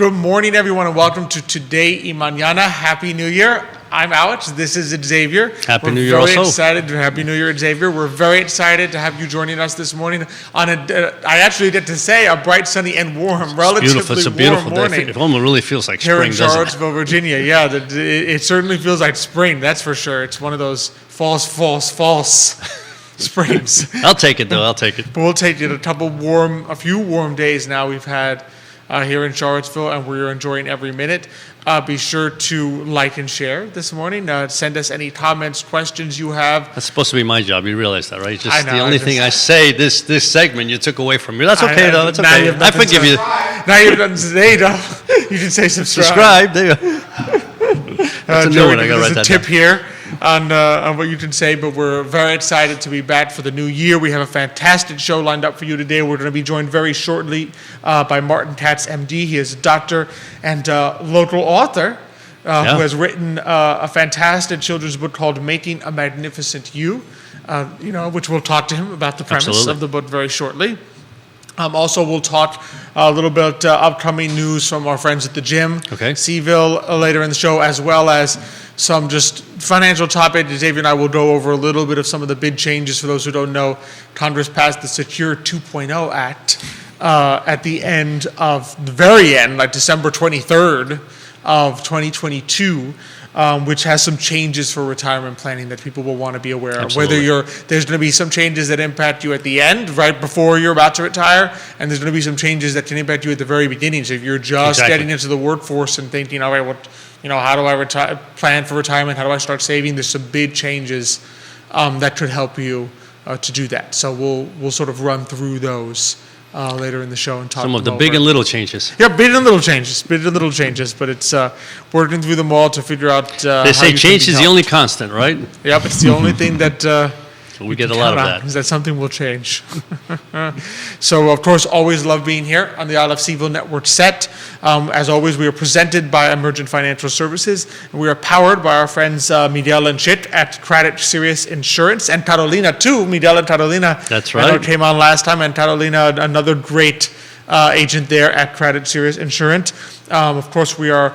Good morning, everyone, and welcome to Today y Mañana. Happy New Year. I'm Alex. This is Xavier. Happy New Year also. Happy New Year, Xavier. We're very excited to have you joining us this morning on I actually get to say a bright, sunny, and warm, relatively It's a beautiful warm morning. day. It almost really feels like Here spring, in doesn't Charlottesville, Virginia. Yeah, it certainly feels like spring, that's for sure. It's one of those false springs. I'll take it, though. I'll take it. But we'll take it. A few warm days now we've had here in Charlottesville, and we're enjoying every minute. Be sure to like and share this morning. Send us any comments, questions you have. That's supposed to be my job. You realize that, right? I know, the only thing I say this segment you took away from me. That's okay, though. It's now okay. I forgive you. Now you've done today, though. You can say subscribe. Subscribe. There you go. That's a new one. I got to write that tip down. here on what you can say, but we're very excited to be back for the new year. We have a fantastic show lined up for you today. We're going to be joined very shortly by Martin Katz, MD. He is a doctor and local author who has written a fantastic children's book called Making a Magnificent You, which we'll talk to him about the premise of the book very shortly. Also, we'll talk a little bit upcoming news from our friends at the gym, CVille, later in the show, as well as some just financial topics. Xavier and I will go over a little bit of some of the big changes. For those who don't know, Congress passed the Secure 2.0 Act at the very end, like December 23rd of 2022. Which has some changes for retirement planning that people will want to be aware of. Absolutely. There's going to be some changes that impact you at the end, right before you're about to retire, and there's going to be some changes that can impact you at the very beginning. So if you're just getting into the workforce and thinking, all right, how do I plan for retirement? How do I start saving? There's some big changes that could help you to do that. So we'll sort of run through those later in the show and talk some of the big and little changes. Yeah, big and little changes, but it's working through them all to figure out they say change is the only constant, right? Yep, it's the only thing that so we get a lot of that. Is that something will change. So, of course, always love being here on the I Love CVille Network set. As always, we are presented by Emergent Financial Services, and we are powered by our friends Miguel and Chit at Craddock Serious Insurance, and Carolina, too. Miguel and Carolina. That's right. Came on last time, and Carolina, another great agent there at Craddock Serious Insurance. Of course, we are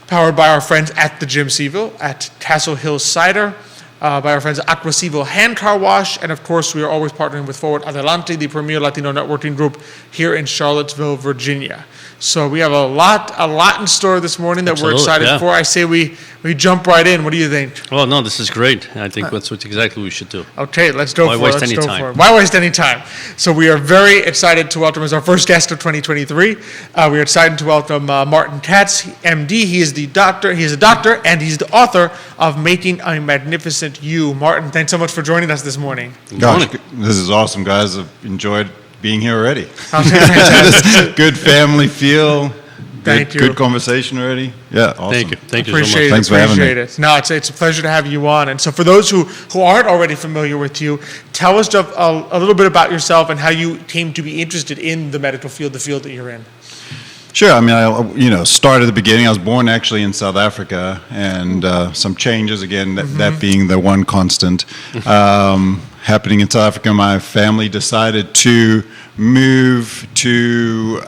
powered by our friends at the Gym CVille, at Castle Hill Cider, by our friends at Aqua CVille Hand Car Wash, and of course, we are always partnering with Forward Adelante, the premier Latino networking group here in Charlottesville, Virginia. So we have a lot in store this morning that we're excited for. I say we jump right in. What do you think? Oh, no, this is great. I think that's exactly what we should do. Okay, let's go for it. Why waste any time? Why waste any time? So we are very excited to welcome as our first guest of 2023. We are excited to welcome Martin Katz, MD. He is a doctor, and he's the author of Making a Magnificent You. Martin, thanks so much for joining us this morning. Gosh, this is awesome, guys. I've enjoyed being here already. Good family feel. Thank you. Good conversation already. Yeah, awesome. Thank you so much. Thanks for having me. No, it's a pleasure to have you on. And so for those who aren't already familiar with you, tell us a little bit about yourself and how you came to be interested in the medical field, the field that you're in. Sure. I mean, I started at the beginning. I was born actually in South Africa, and some changes, again, that being the one constant. Happening in South Africa, my family decided to move to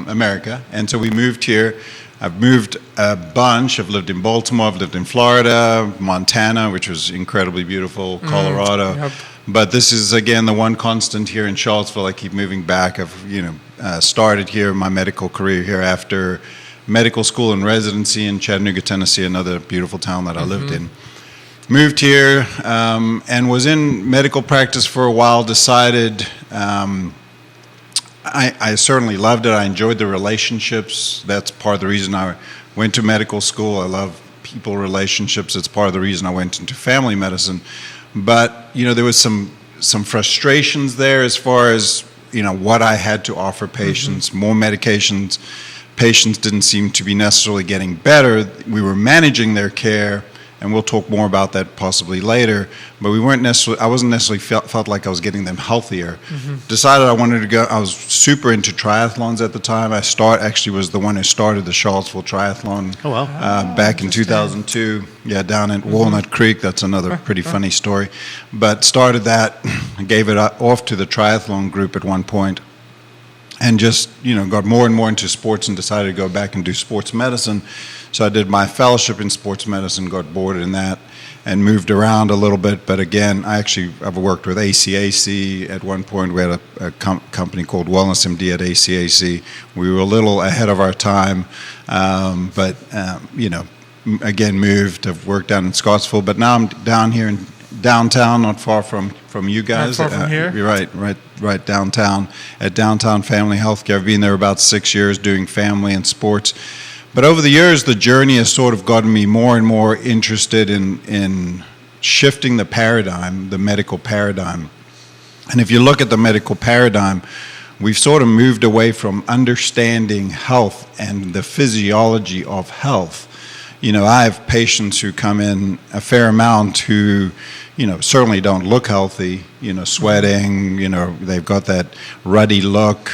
America, and so we moved here. I've moved a bunch. I've lived in Baltimore, I've lived in Florida, Montana, which was incredibly beautiful, Colorado. Yep. But this is, again, the one constant here in Charlottesville. I keep moving back. I've, started here, my medical career here after medical school and residency in Chattanooga, Tennessee, another beautiful town that I lived in. Moved here and was in medical practice for a while, decided I certainly loved it. I enjoyed the relationships. That's part of the reason I went to medical school. I love people relationships. It's part of the reason I went into family medicine. But, there was some frustrations there as far as, what I had to offer patients, more medications. Patients didn't seem to be necessarily getting better. We were managing their care, and we'll talk more about that possibly later, but I wasn't necessarily felt like I was getting them healthier. Decided I wanted to go. I was super into triathlons at the time. Actually was the one who started the Charlottesville Triathlon back in 2002. Yeah, down at Walnut Creek. That's another pretty funny story. But started that, gave it off to the triathlon group at one point, and just, got more and more into sports and decided to go back and do sports medicine. So I did my fellowship in sports medicine, got bored in that, and moved around a little bit. But again, I've worked with ACAC. At one point, we had a company called Wellness MD at ACAC. We were a little ahead of our time, but again, moved. I've worked down in Scottsville, but now I'm down here in downtown, not far from you guys. Not far from here? You're right downtown at Downtown Family Healthcare. I've been there about 6 years doing family and sports. But over the years, the journey has sort of gotten me more and more interested in shifting the paradigm, the medical paradigm. And if you look at the medical paradigm, we've sort of moved away from understanding health and the physiology of health. I have patients who come in a fair amount who, certainly don't look healthy, sweating, they've got that ruddy look,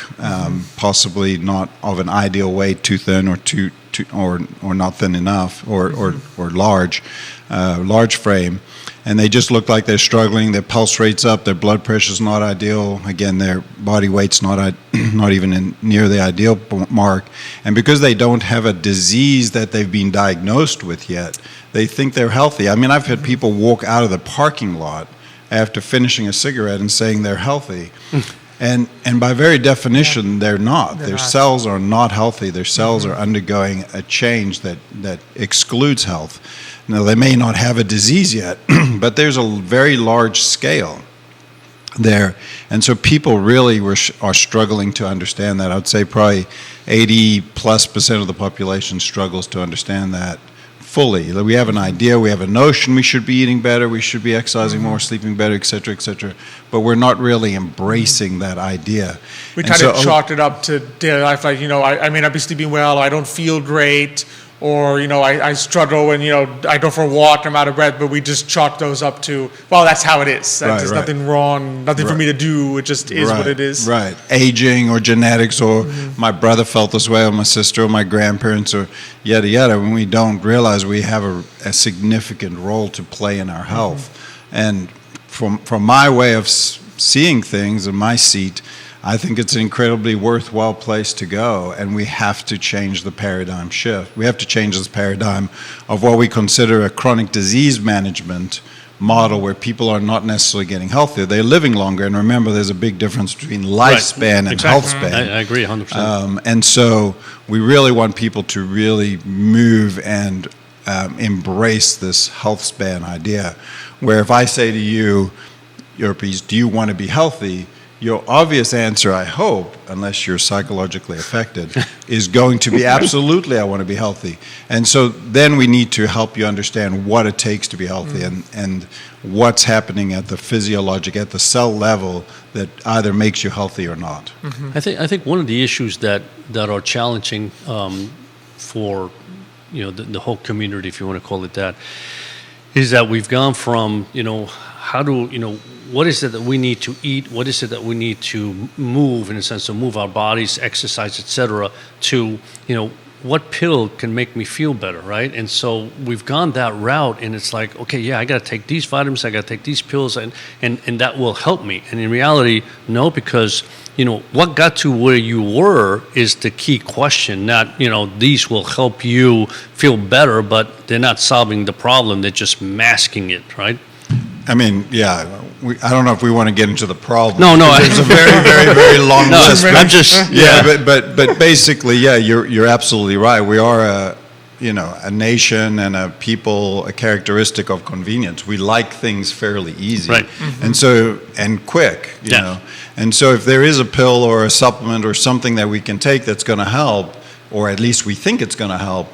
possibly not of an ideal weight, too thin or not thin enough, or large frame. And they just look like they're struggling. Their pulse rate's up. Their blood pressure's not ideal. Again, their body weight's not even near the ideal mark. And because they don't have a disease that they've been diagnosed with yet, they think they're healthy. I mean, I've had people walk out of the parking lot after finishing a cigarette and saying they're healthy. And by very definition, they're not. Their cells are not healthy. Their cells are undergoing a change that excludes health. Now, they may not have a disease yet, but there's a very large scale there. And so people really are struggling to understand that. I would say probably 80+% of the population struggles to understand that fully. We have an idea, we have a notion we should be eating better, we should be exercising more, sleeping better, et cetera, but we're not really embracing that idea. We kind of chalked it up to daily life, like, I may not be sleeping well, I don't feel great, or, I struggle when, I go for a walk, I'm out of breath, but we just chalk those up to, well, that's how it is. There's nothing wrong, nothing for me to do, it just is what it is. Right, aging or genetics, or my brother felt this way, or my sister, or my grandparents, or yada, yada, when we don't realize we have a significant role to play in our health. And from my way of seeing things in my seat, I think it's an incredibly worthwhile place to go, and we have to change the paradigm shift. We have to change this paradigm of what we consider a chronic disease management model, where people are not necessarily getting healthier, they're living longer. And remember, there's a big difference between lifespan and health span. I agree 100%. And so we really want people to really move and embrace this health span idea, where if I say to you, Urpí, do you want to be healthy? Your obvious answer, I hope, unless you're psychologically affected, is going to be absolutely, I want to be healthy. And so then we need to help you understand what it takes to be healthy, and what's happening at the physiologic, at the cell level, that either makes you healthy or not. I think one of the issues that are challenging for the whole community, if you want to call it that, is that we've gone from what is it that we need to eat? What is it that we need to move, in a sense, to move our bodies, exercise, etc., to, what pill can make me feel better, right? And so we've gone that route, and it's like, okay, yeah, I got to take these vitamins, I got to take these pills, and that will help me. And in reality, no, because, what got to where you were is the key question, not, these will help you feel better, but they're not solving the problem, they're just masking it, right? I mean, yeah, I don't know if we want to get into the problem. No. There's a very, very, very long list. I'm just, yeah. But basically, yeah, you're absolutely right. We are a nation and a people, a characteristic of convenience. We like things fairly easy. Right. And quick, you know. And so if there is a pill or a supplement or something that we can take that's going to help, or at least we think it's going to help,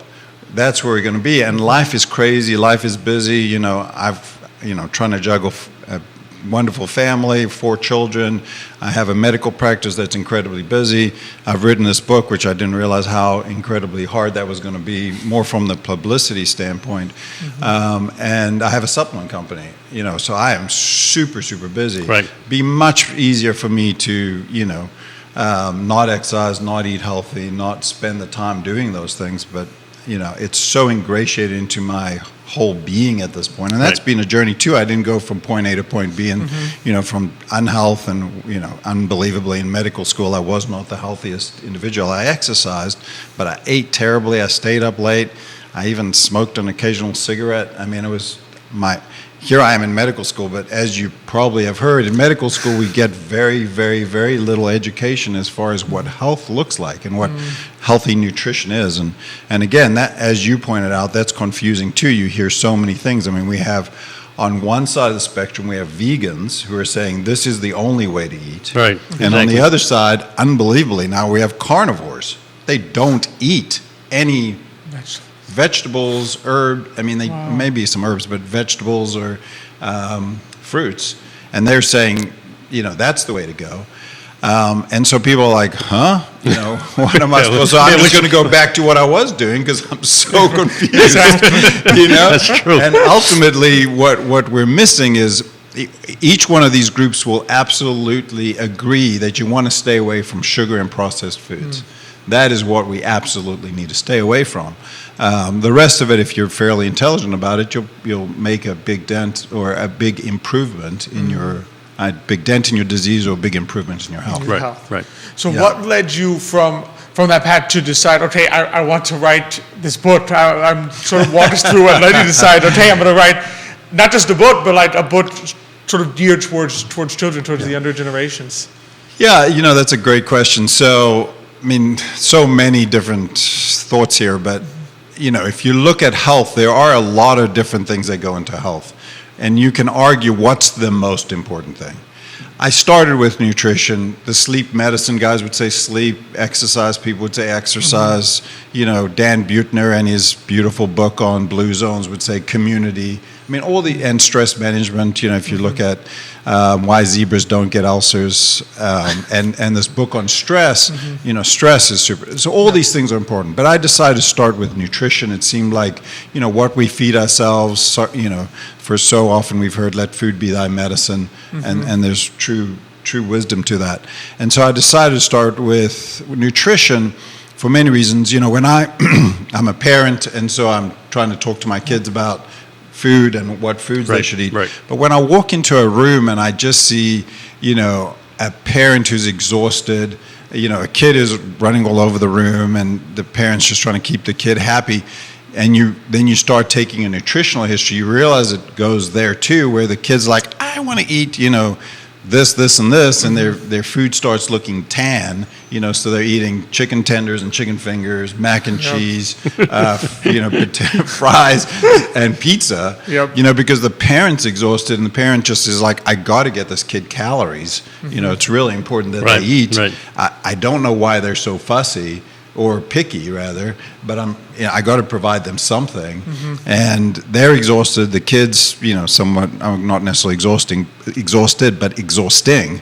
that's where we're going to be. And life is crazy. Life is busy. Trying to juggle a wonderful family, 4 children. I have a medical practice that's incredibly busy. I've written this book, which I didn't realize how incredibly hard that was going to be, more from the publicity standpoint. And I have a supplement company, so I am super, super busy. Right. Be much easier for me to, not exercise, not eat healthy, not spend the time doing those things, but it's so ingratiated into my whole being at this point. And that's Right. been a journey too. I didn't go from point A to point B, and from unhealth and unbelievably in medical school I was not the healthiest individual. I exercised, but I ate terribly. I stayed up late. I even smoked an occasional cigarette. I mean, it was here I am in medical school, but as you probably have heard, in medical school we get very, very, very little education as far as what health looks like and what healthy nutrition is. And again, that, as you pointed out, that's confusing too. You hear so many things. I mean, we have, on one side of the spectrum, we have vegans who are saying this is the only way to eat. Right. And on the Exactly. other side, unbelievably, now we have carnivores. They don't eat any vegetables, maybe some herbs, but vegetables or fruits. And they're saying, that's the way to go. And so people are like, huh? What am I supposed to? I'm just going to go back to what I was doing because I'm so confused. That's true. And ultimately, what we're missing is each one of these groups will absolutely agree that you want to stay away from sugar and processed foods. That is what we absolutely need to stay away from. The rest of it, if you're fairly intelligent about it, you'll make a big dent or a big improvement in your big dent in your disease or a big improvement in your health. Right, health. right. So what led you from that path to decide, okay, I want to write this book? I'm sort of walk us through it, and then you decide, okay, I'm going to write not just a book, but like a book sort of geared towards children, towards the younger generations. Yeah, that's a great question. So, so many different thoughts here, but if you look at health, there are a lot of different things that go into health. And you can argue what's the most important thing. I started with nutrition. The sleep medicine guys would say sleep, exercise people would say exercise. Dan Buettner and his beautiful book on blue zones would say community. And stress management, if you look at why zebras don't get ulcers, and this book on stress, stress is super. So all these things are important. But I decided to start with nutrition. It seemed like, what we feed ourselves, for so often we've heard, let food be thy medicine, and there's true wisdom to that. And so I decided to start with nutrition for many reasons. When I'm a parent, and so I'm trying to talk to my kids about food and what foods they should eat. Right. But when I walk into a room and I just see, a parent who's exhausted, a kid is running all over the room and the parent's just trying to keep the kid happy, and then you start taking a nutritional history, you realize it goes there too, where the kid's like, I want to eat, this, and this, and their food starts looking tan, so they're eating chicken tenders and chicken fingers, mac and cheese, fries, and pizza, because the parent's exhausted, and the parent just is like, I got to get this kid calories. It's really important that they eat. Right. I don't know why they're so fussy, or picky rather, but I got to provide them something, and they're exhausted. The kids, somewhat not necessarily exhausted, but exhausting.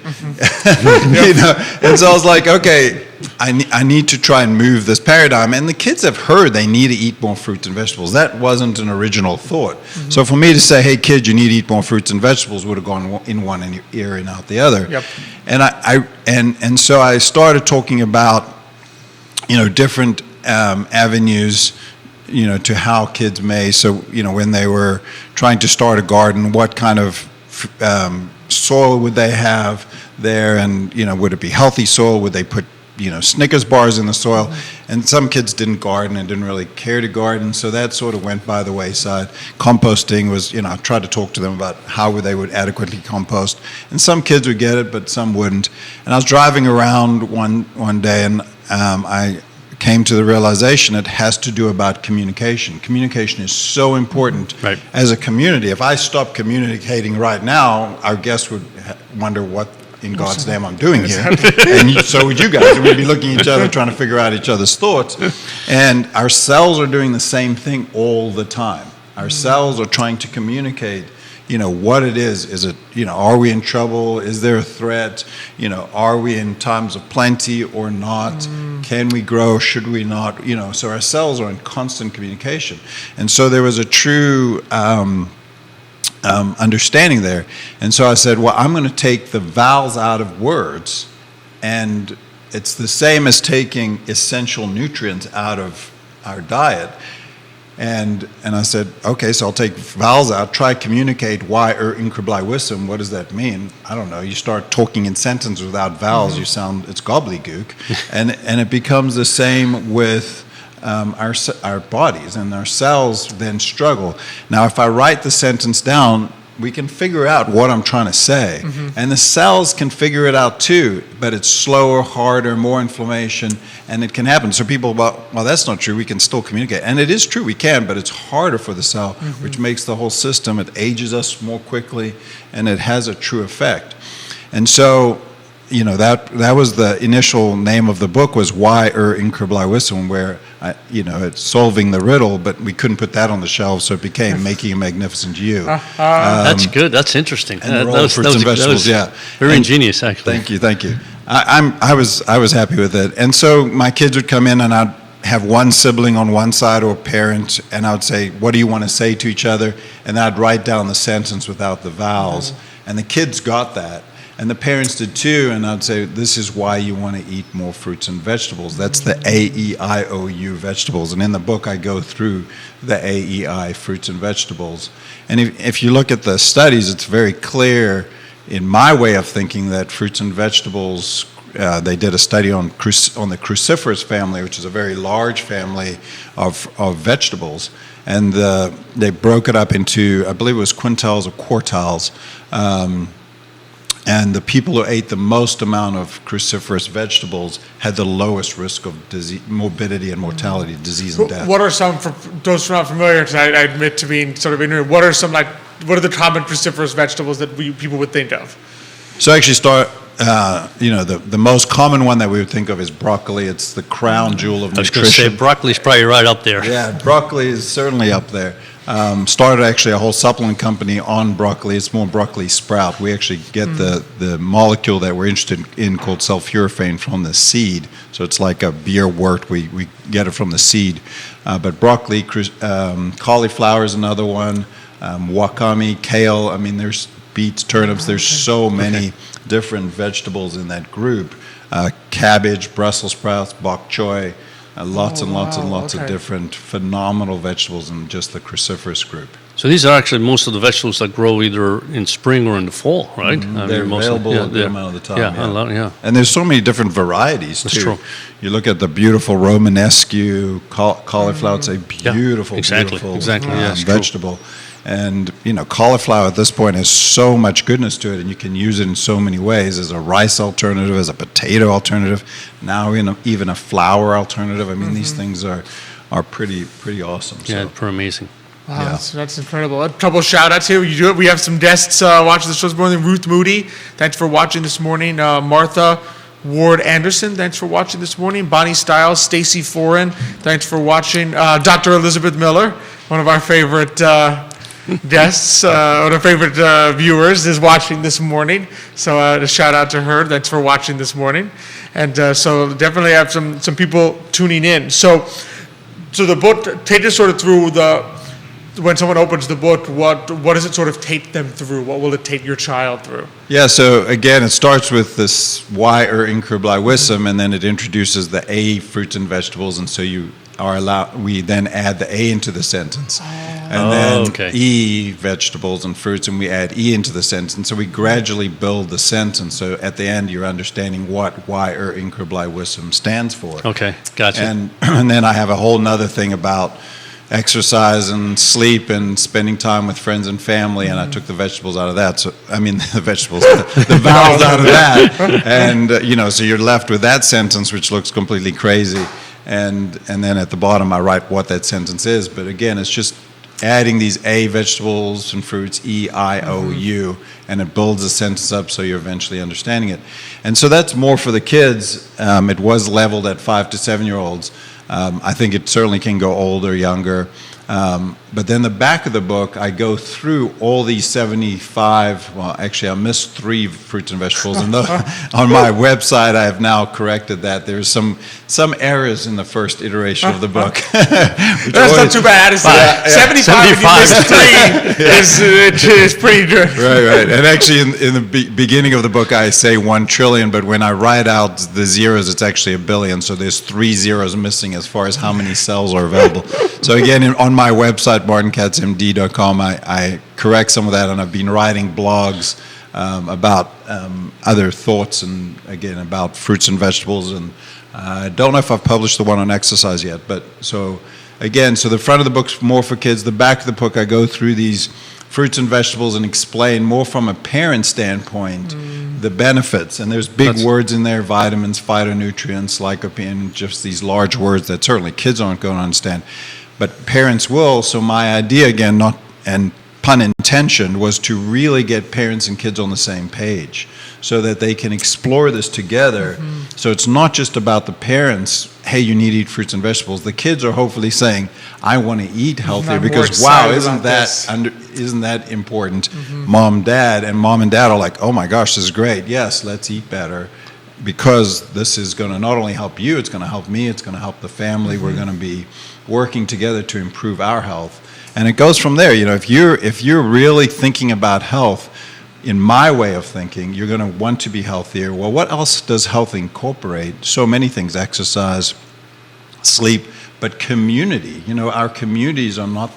And so I was like, okay, I need to try and move this paradigm. And the kids have heard they need to eat more fruits and vegetables. That wasn't an original thought. So for me to say, hey kids, you need to eat more fruits and vegetables would have gone in one ear and out the other. Yep. And so I started talking about different avenues, to how kids may. So, when they were trying to start a garden, what kind of soil would they have there? And, would it be healthy soil? Would they put, Snickers bars in the soil? And some kids didn't garden and didn't really care to garden, so that sort of went by the wayside. Composting was, I tried to talk to them about how they would adequately compost. And some kids would get it, but some wouldn't. And I was driving around one day, and I came to the realization it has to do about communication. Communication is so important as a community. If I stop communicating right now, our guests would wonder what in God's name I'm doing here. And so would you guys. And we'd be looking at each other, trying to figure out each other's thoughts. And our cells are doing the same thing all the time. Our cells are trying to communicate what it is. Is it, are we in trouble? Is there a threat? Are we in times of plenty or not? Can we grow? Should we not? So our cells are in constant communication. And so there was a true understanding there. And so I said, well, I'm going to take the vowels out of words, and it's the same as taking essential nutrients out of our diet. And I said, okay, so I'll take vowels out, try communicate why incredibly wisdom. What does that mean? I don't know. You start talking in sentences without vowels, you sound, it's gobbledygook. and it becomes the same with our bodies, and our cells then struggle. Now, if I write the sentence down, we can figure out what I'm trying to say. And the cells can figure it out too, but it's slower, harder, more inflammation, and it can happen. So people, well, that's not true. We can still communicate. And it is true, we can, but it's harder for the cell, which makes the whole system, it ages us more quickly, and it has a true effect. And so, you know, that was the initial name of the book, was Why incredibly wisdom, where it's solving the riddle, but we couldn't put that on the shelf, so it became Making a Magnificent You. That's good. That's interesting. And the role of fruits and vegetables, very ingenious, actually. Thank you. I was happy with it, and so my kids would come in, and I'd have one sibling on one side or a parent, and I would say, "What do you want to say to each other?" And I'd write down the sentence without the vowels, and the kids got that. And the parents did too, and I'd say, this is why you want to eat more fruits and vegetables. That's the AEIOU vegetables. And in the book, I go through the AEI fruits and vegetables. And if you look at the studies, it's very clear in my way of thinking that fruits and vegetables, they did a study on the cruciferous family, which is a very large family of vegetables. And they broke it up into, I believe it was quintiles or quartiles. And the people who ate the most amount of cruciferous vegetables had the lowest risk of disease, morbidity and mortality, disease and death. What are some, for those who are not familiar, because I admit to being sort of ignorant, what are the common cruciferous vegetables that people would think of? So actually the most common one that we would think of is broccoli. It's the crown jewel of nutrition. I was going to say broccoli's probably right up there. Yeah, broccoli is certainly up there. Started actually a whole supplement company on broccoli. It's more broccoli sprout. We actually get the molecule that we're interested in called sulforaphane from the seed. So it's like a beer wort. We get it from the seed. But broccoli, cauliflower is another one. Wakame, kale. I mean, there's beets, turnips. There's so many different vegetables in that group. Cabbage, Brussels sprouts, bok choy. Lots and lots of different phenomenal vegetables in just the cruciferous group. So these are actually most of the vegetables that grow either in spring or in the fall, right? They're available a good amount of the time. A lot. And there's so many different varieties, That's too. true. You look at the beautiful Romanesque cauliflower. It's a beautiful vegetable. And, cauliflower at this point has so much goodness to it, and you can use it in so many ways as a rice alternative, as a potato alternative, now even a flour alternative. I mean, these things are pretty awesome. Yeah, pretty amazing. Wow, that's incredible. A couple shout outs here. We have some guests watching the show this morning. Ruth Moody, thanks for watching this morning. Martha Ward Anderson, thanks for watching this morning. Bonnie Stiles, Stacy Foran, thanks for watching. Dr. Elizabeth Miller, one of our favorite guests, one of our favorite viewers, is watching this morning. So a shout out to her. Thanks for watching this morning. And so definitely have some people tuning in. So the book, take us sort of through when someone opens the book, what does it sort of take them through? What will it take your child through? Yeah, so again, it starts with this why incredibly wisdom, and then it introduces the A, fruits and vegetables, and so we then add the A into the sentence. And then E, vegetables and fruits, and we add E into the sentence. And so we gradually build the sentence. So at the end, you're understanding what why incredibly wisdom stands for. Okay, gotcha. And then I have a whole nother thing about exercise and sleep and spending time with friends and family, and I took the vegetables out of that. So the vowels out of that, and so you're left with that sentence, which looks completely crazy. And then at the bottom, I write what that sentence is. But again, it's just adding these A, vegetables and fruits, E, I, O, U, and it builds a sentence up so you're eventually understanding it. And so that's more for the kids. It was leveled at 5 to 7 year olds. I think it certainly can go older, younger. But then the back of the book, I go through all these 75, well, actually I missed 3 fruits and vegetables. And on my website, I have now corrected that. There's some errors in the first iteration of the book. That's not too bad. It's 75 if you miss 3 is pretty good. Right. And actually in the beginning of the book, I say 1 trillion, but when I write out the zeros, it's actually a billion. So there's 3 zeros missing as far as how many cells are available. So again, on my website, martinkatzmd.com, I correct some of that, and I've been writing blogs about other thoughts, and again, about fruits and vegetables, and I don't know if I've published the one on exercise yet, but so the front of the book's more for kids. The back of the book, I go through these fruits and vegetables and explain more from a parent standpoint the benefits, and there's big words in there: vitamins, phytonutrients, lycopene, just these large words that certainly kids aren't going to understand. But parents will. So my idea, again, not and pun intentioned, was to really get parents and kids on the same page so that they can explore this together. So it's not just about the parents, hey, you need to eat fruits and vegetables. The kids are hopefully saying, I want to eat healthier because, wow, isn't that important? Mom and dad are like, oh my gosh, this is great. Yes, let's eat better, because this is going to not only help you, it's going to help me, it's going to help the family. We're going to be working together to improve our health. And it goes from there. If you're really thinking about health, in my way of thinking, you're going to want to be healthier. Well, what else does health incorporate? So many things: exercise, sleep, but community. Our communities are not,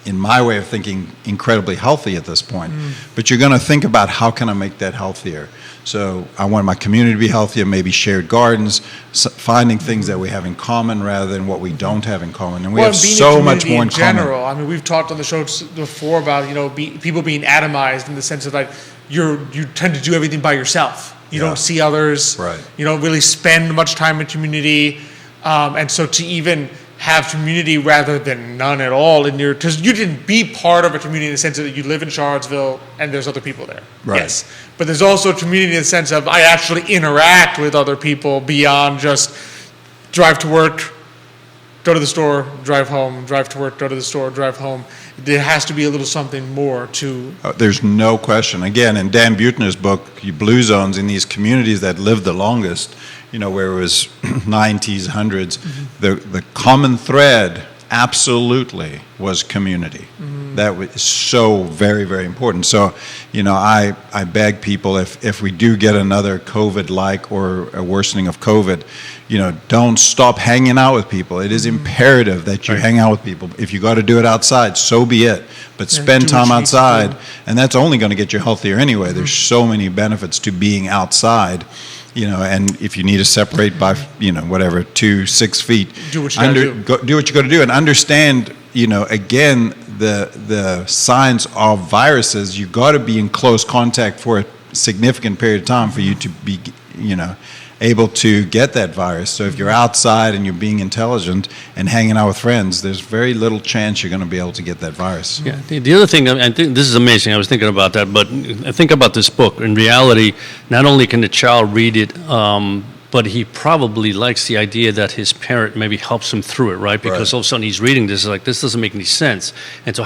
in my way of thinking, incredibly healthy at this point. But you're going to think about, how can I make that healthier? So I want my community to be healthier, maybe shared gardens, finding things that we have in common rather than what we don't have in common. And we have so much more in general. common. I mean, we've talked on the show before about, people being atomized in the sense of like, you tend to do everything by yourself. You don't see others. Right. You don't really spend much time in community. And so to even have community rather than none at all because you didn't be part of a community in the sense that you live in Charlottesville and there's other people there. Right. Yes. But there's also a community in the sense of I actually interact with other people beyond just drive to work, go to the store, drive home, drive to work, go to the store, drive home. There has to be a little something more to... There's no question. Again, in Dan Buettner's book, Blue Zones, in these communities that lived the longest, where it was 90s, 100s, the common thread absolutely was community. That was so very, very important. So, I beg people, if we do get another COVID-like or a worsening of COVID, don't stop hanging out with people. It is imperative that you hang out with people. If you got to do it outside, so be it. But spend time outside, and that's only going to get you healthier anyway. There's so many benefits to being outside. And if you need to separate by, 2-6 feet, do what you got to do. Do what you got to do, and understand, again, the signs of viruses. You got to be in close contact for a significant period of time for you to be, able to get that virus. So if you're outside and you're being intelligent and hanging out with friends, there's very little chance you're going to be able to get that virus. Yeah. The other thing, I think this is amazing. I was thinking about that, but I think about this book. In reality, not only can the child read it, but he probably likes the idea that his parent maybe helps him through it, right? Because all of a sudden he's reading this, like, this doesn't make any sense. And so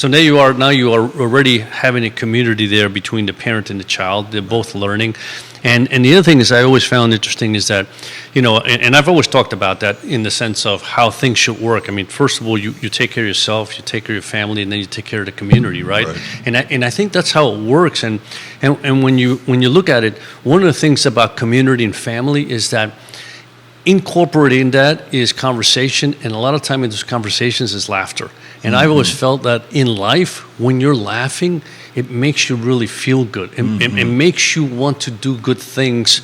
now you are already having a community there between the parent and the child. They're both learning. And the other thing is I always found interesting is that, and I've always talked about that in the sense of how things should work. I mean, first of all, you take care of yourself, you take care of your family, and then you take care of the community, right? And I think that's how it works. And when you look at it, one of the things about community and family is that incorporating that is conversation, and a lot of time in those conversations is laughter. And I've always felt that in life, when you're laughing, it makes you really feel good. It makes you want to do good things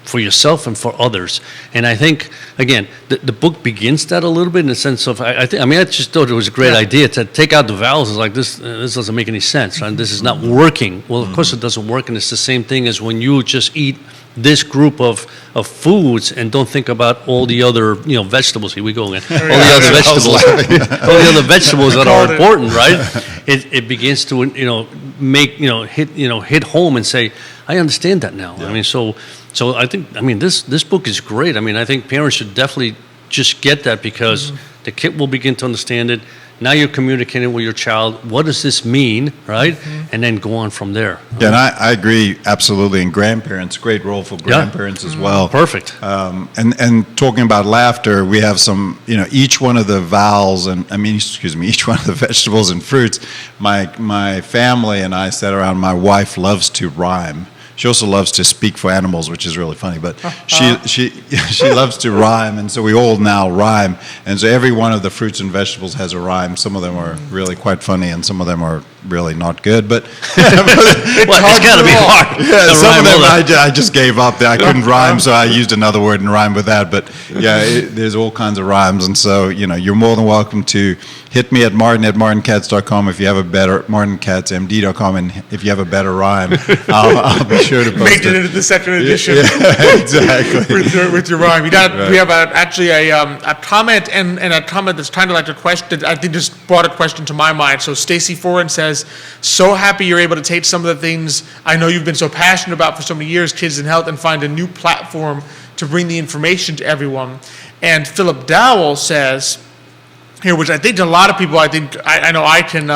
for yourself and for others. And I think, again, the book begins that a little bit in the sense of, I just thought it was a great idea to take out the vowels. It's like, this doesn't make any sense, right? This is not working. Well, of course it doesn't work, and it's the same thing as when you just eat this group of foods and don't think about all the other vegetables. Here we go again. All the other vegetables that are important, right? It begins to hit home and say, I understand that now. Yeah. I mean, so I think this book is great. I mean, I think parents should definitely just get that because the kid will begin to understand it. Now you're communicating with your child. What does this mean, right? And then go on from there. Yeah, and I agree absolutely. And grandparents, great role for grandparents as well. Perfect. And talking about laughter, we have some, each one of the vowels each one of the vegetables and fruits. My family and I sat around. My wife loves to rhyme. She also loves to speak for animals, which is really funny. But she loves to rhyme, and so we all now rhyme. And so every one of the fruits and vegetables has a rhyme. Some of them are really quite funny, and some of them are really not good. But it's got to be hard. Yeah, some of them I just gave up. I couldn't rhyme, so I used another word and rhymed with that. But yeah, there's all kinds of rhymes, and so you're more than welcome to hit me at martin@martinkatz.com if you have a better martinkatzmd.com, and if you have a better rhyme, I'll be sure to post Make it into the second edition. Yeah, exactly. with your rhyme. We have actually a comment and a comment that's kind of like a question. I think just brought a question to my mind. So Stacy Foran says, "So happy you're able to take some of the things I know you've been so passionate about for so many years, kids and health, and find a new platform to bring the information to everyone." And Philip Dowell says here, which I think a lot of people, I know I can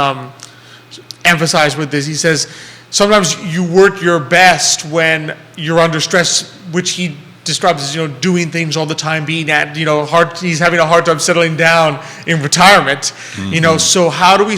emphasize with this. He says, sometimes you work your best when you're under stress, which he describes as, doing things all the time, being at, he's having a hard time settling down in retirement. So how do we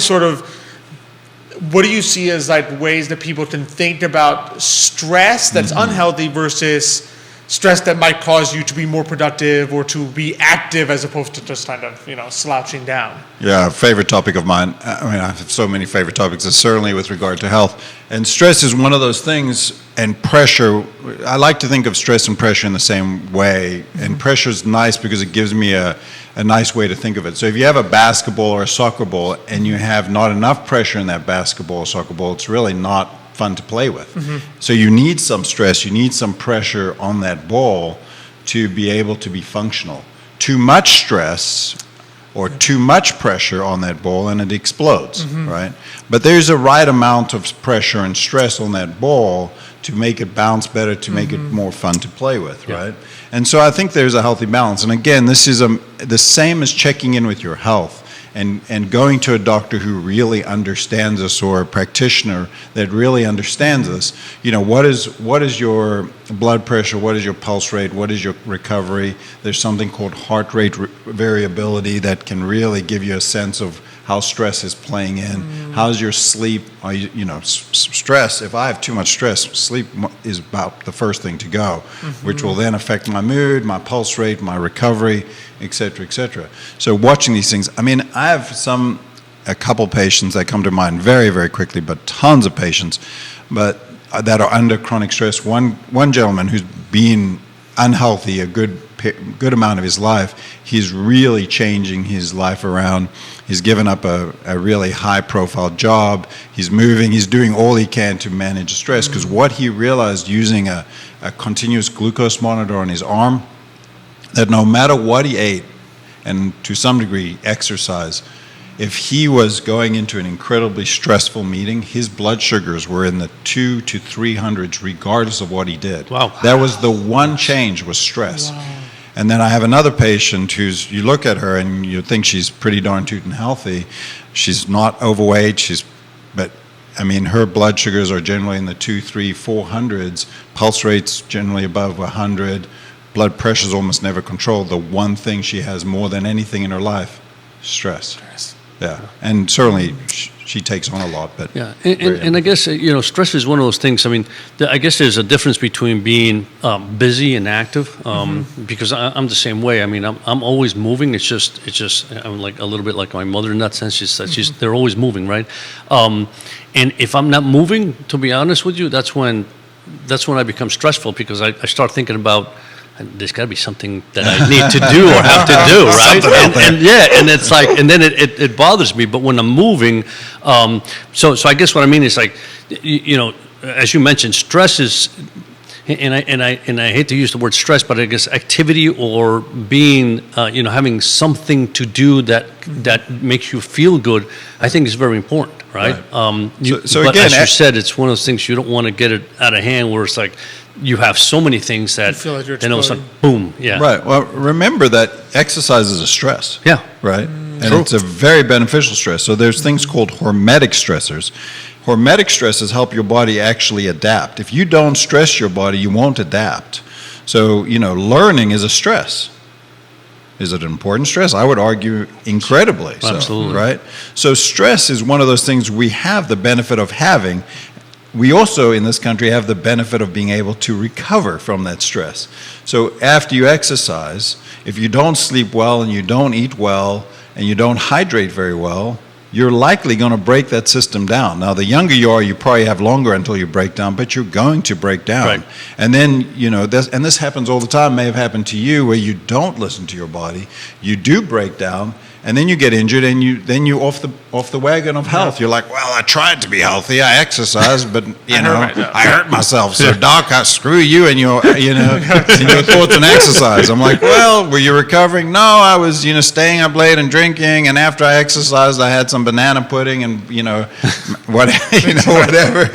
what do you see as like ways that people can think about stress that's unhealthy versus stress that might cause you to be more productive or to be active as opposed to just kind of, slouching down? Yeah, favorite topic of mine. I have so many favorite topics, certainly with regard to health. And stress is one of those things, and pressure, I like to think of stress and pressure in the same way. And pressure is nice because it gives me a nice way to think of it. So if you have a basketball or a soccer ball and you have not enough pressure in that basketball or soccer ball, it's really not fun to play with. So you need some stress, you need some pressure on that ball to be able to be functional. Too much stress or too much pressure on that ball and it explodes, right? But there's a right amount of pressure and stress on that ball to make it bounce better, to make it more fun to play with, right? And so I think there's a healthy balance. And again, this is the same as checking in with your health. And going to a doctor who really understands us, or a practitioner that really understands us. What is your blood pressure? What is your pulse rate? What is your recovery? There's something called heart rate variability that can really give you a sense of how stress is playing in. How's your sleep? Are you, stress, if I have too much stress, sleep is about the first thing to go, which will then affect my mood, my pulse rate, my recovery, et cetera, et cetera. So watching these things, I have a couple patients that come to mind very, very quickly, but tons of patients, but that are under chronic stress. One gentleman who's been unhealthy a good amount of his life, he's really changing his life around. He's given up a really high-profile job. He's moving. He's doing all he can to manage stress, because what he realized using a continuous glucose monitor on his arm, that no matter what he ate, and to some degree exercise, if he was going into an incredibly stressful meeting, his blood sugars were in the 200 to 300s regardless of what he did. Wow. That was the one change, was stress. Wow. And then I have another patient you look at her and you think she's pretty darn tootin' healthy. She's not overweight, but her blood sugars are generally in the 200, 300, 400s, pulse rates generally above 100, blood pressure is almost never controlled. The one thing she has more than anything in her life, stress. Yeah, and certainly she takes on a lot. But yeah, and I guess stress is one of those things. I guess there's a difference between being busy and active, because I'm the same way. I'm always moving. It's just I'm like a little bit like my mother in that sense. They're always moving, right? And if I'm not moving, to be honest with you, that's when I become stressful, because I start thinking about, there's got to be something that I need to do or have to do, right? And it's like, and then it bothers me. But when I'm moving, so I guess what I mean is, like, as you mentioned, stress is, and I hate to use the word stress, but I guess activity or being, having something to do that makes you feel good, I think is very important. Right. So but again, as you said, it's one of those things you don't want to get it out of hand, where it's like you have so many things that You feel like you're then all of a sudden, exploding. boom, yeah. Right. Well, remember that exercise is a stress. Yeah. Right. And True. it's a very beneficial stress. So there's things called hormetic stressors. Hormetic stresses help your body actually adapt. If you don't stress your body, you won't adapt. So, learning is a stress. Is it an important stress? I would argue incredibly so. Absolutely. Right? So stress is one of those things we have the benefit of having. We also, in this country, have the benefit of being able to recover from that stress. So after you exercise, if you don't sleep well and you don't eat well and you don't hydrate very well, you're likely going to break that system down. Now, the younger you are, you probably have longer until you break down, but you're going to break down. Right. And then, this happens all the time, may have happened to you, where you don't listen to your body, you do break down, and then you get injured, and you off the wagon of health. You're like, well, I tried to be healthy, I exercised, but I hurt myself. So doc, screw you and your thoughts and exercise. I'm like, well, were you recovering? No, I was staying up late and drinking, and after I exercised, I had some banana pudding and whatever.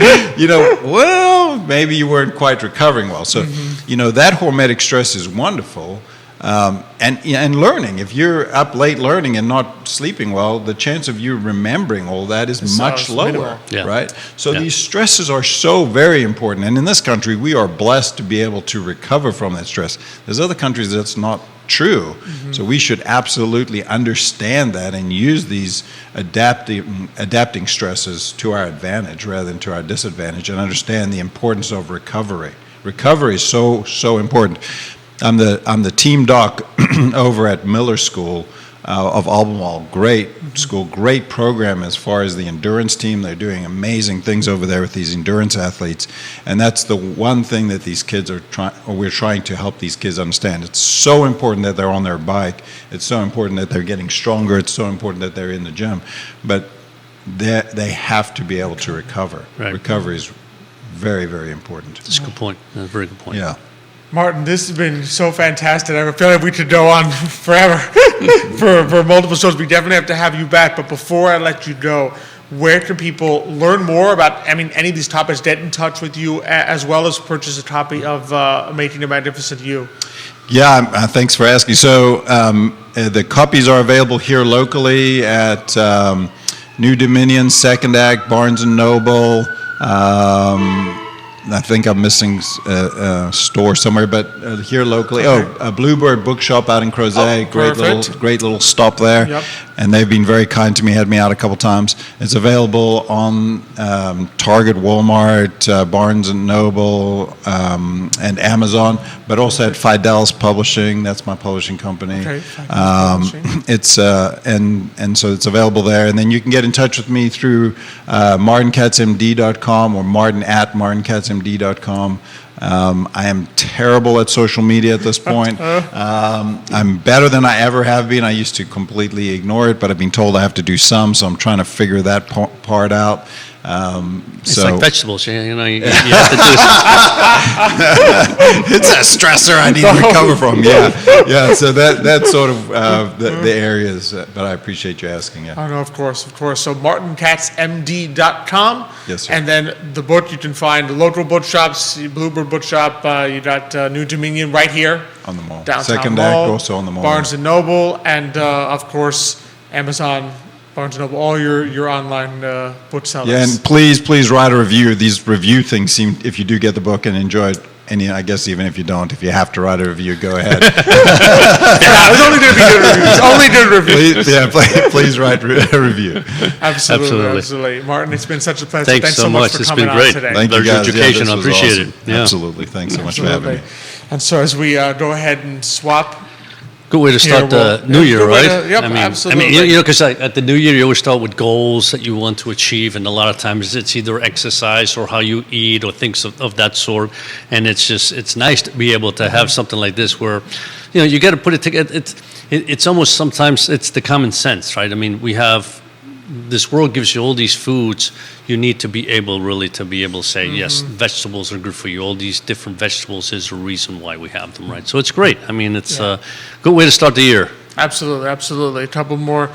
Well, maybe you weren't quite recovering well. So that hormetic stress is wonderful. And learning, if you're up late learning and not sleeping well, the chance of you remembering all that is much lower, minimal. Yeah. right? So Yeah. these stresses are so very important. And in this country, we are blessed to be able to recover from that stress. There's other countries that's not true. So we should absolutely understand that and use these adapting stresses to our advantage rather than to our disadvantage, and understand the importance of recovery. Recovery is so important. I'm the team doc over at Miller School of Albemarle. Great school, great program as far as the endurance team. They're doing amazing things over there with these endurance athletes, and that's the one thing that these kids we're trying to help these kids understand. It's so important that they're on their bike. It's so important that they're getting stronger. It's so important that they're in the gym, but they have to be able to recover. Right. Recovery is very, very important. That's a good point. That's a very good point. Yeah. Martin, this has been so fantastic. I feel like we could go on forever for multiple shows. We definitely have to have you back. But before I let you go, where can people learn more about, any of these topics, get in touch with you, as well as purchase a copy of Making a Magnificent You? Yeah, thanks for asking. So the copies are available here locally at New Dominion, Second Act, Barnes & Noble. I think I'm missing a store somewhere, but here locally. Okay. A Bluebird Bookshop out in Crozet. Great little stop there. Yep. And they've been very kind to me, had me out a couple times. It's available on Target, Walmart, Barnes & Noble, and Amazon, but also at Fidel's Publishing. That's my publishing company. Okay, Fidel's Publishing. It's and so it's available there. And then you can get in touch with me through martinkatzmd.com or martin@martinkatzmd.com. I am terrible at social media at this point. I'm better than I ever have been. I used to completely ignore it, but I've been told I have to do some, so I'm trying to figure that part out. It's like vegetables, you have to do It's a stressor I need to recover from. Yeah. So that's sort of the areas. But I appreciate you asking. Yeah. Oh, no, of course. So martinkatzmd.com. Yes, sir. And then the book you can find the local bookshops, Bluebird Bookshop. You got New Dominion right here On the mall. downtown Second mall, Act also on the mall. Barnes & Noble, and of course Amazon, Barnes & Noble, all your online booksellers. Yeah, and please write a review. These review things seem, if you do get the book and enjoy it, and I guess even if you don't, if you have to write a review, go ahead. It's only going to be good reviews. Only good reviews. Please write a review. Absolutely. Martin, it's been such a pleasure. Thanks so much. for It's coming been on great. today. Thank you, There's guys. education. This I was appreciate awesome. it. Yeah. Absolutely. Thanks so much for having me. And so as we go ahead and swap. Good way to start the new year, good way right? to- yep, absolutely. Because at the new year, you always start with goals that you want to achieve, and a lot of times it's either exercise or how you eat or things of that sort. And it's nice to be able to have something like this where, you got to put it together. It's almost sometimes it's the common sense, right? This world gives you all these foods. You need to be able to say, yes, vegetables are good for you. All these different vegetables is a reason why we have them, right? So it's great. It's a good way to start the year. Absolutely. A couple more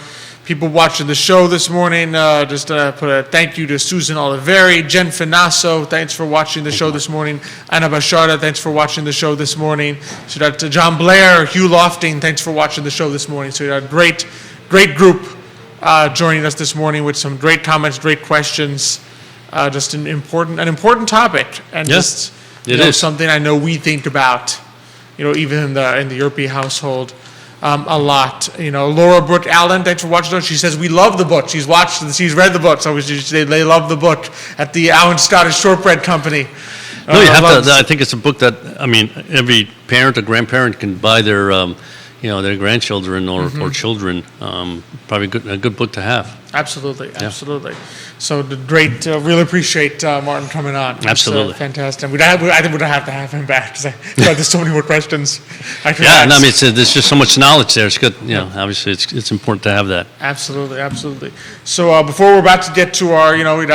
people watching the show this morning. Just put a thank you to Susan Oliveri, Jen Finasso, thanks for watching the show this morning. Anna Basharda, thanks for watching the show this morning. Shout out to John Blair, Hugh Lofting, thanks for watching the show this morning. So you had a great group joining us this morning with some great comments, great questions. Just an important topic, and just something I know we think about, even in the Urpí household. A lot, Laura Brooke Allen, thanks for watching us. She says we love the book. She's read the book, so they love the book at the Allen Scottish Shortbread Company. No, you have to. I think it's a book that every parent or grandparent can buy their their grandchildren or children. Probably a good book to have. Absolutely. So great. Really appreciate Martin coming on. Absolutely. It's, fantastic. I think we'd have to have him back because there's so many more questions. There's just so much knowledge there. It's good. Obviously, it's important to have that. Absolutely. So before we're about to get to our, not